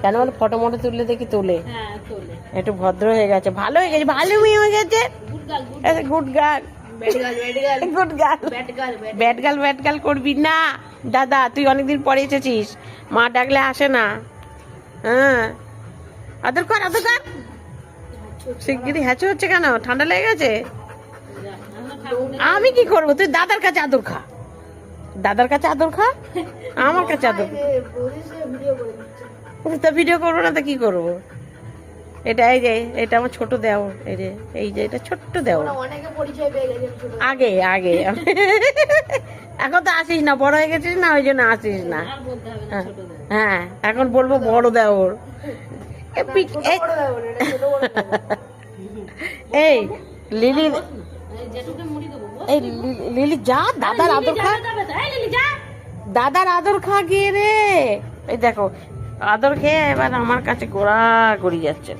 কেন বলে ফটো মটো তুললে দেখি তোলে, একটু ভদ্র হয়ে গেছে, ভালো হয়ে গেছে, ভালো মেয়ে হয়ে গেছে, good girl, good girl. Bad girl bad girl করবি না দাদা, তুই অনেকদিন পরে এসেছিস, মা ডাকলে আসে না। হ্যাঁ আদর কর আদর কর। শিগগিরি হ্যাচো হচ্ছে কেন, ঠান্ডা লেগে গেছে? আমি কি করবো, তুই দাদার কাছে আদর খা, দাদার কাছে আদর খা, আমার কাছে আদর। তা ভিডিও করবো না তো কি করবো? এটা এই যে এটা আমার ছোট দেওর, এই যে এটা ছোট্ট দেওর। আগে আগে এখন তো আসিস না, বড় হয়ে গেছিস না, ওই জন্য আসিস না। হ্যাঁ এখন বলবো বড় দেওর। এই লিলি, এই লিলি যা, দাদার আদর খা, দাদার আদর খা গিয়ে রে। এই দেখো আদর খেয়ে এবার আমার কাছে গোড়া গড়ি যাচ্ছে।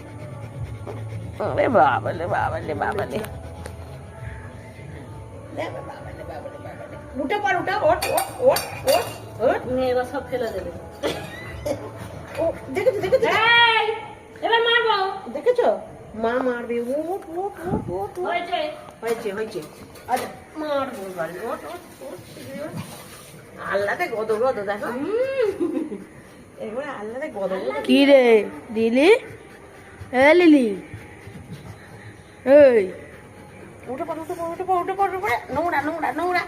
আরে বাবালে বাবালে বাবালে, উঠে পড়, উঠা, ওঠ ওঠ ওঠ ওঠ ওঠ, এবার সব ফেলে দেবে। ও দেখেছো দেখেছো, এবার মারবো, দেখেছো মা মারবে, ওঠ ওঠ ওঠ ওঠ, হয়েছে হয়েছে হয়েছে, আচ্ছা মারবো এবার, ওঠ ওঠ ওঠ, আল্লাহতে গদ গদ, দেখো এবারে আল্লাহতে গদ গদ। কি রে লিলি, এ লিলি, এই উঠে পড় উঠে পড় উঠে পড় উঠে পড়, নোংরা নোংরা নোংরা।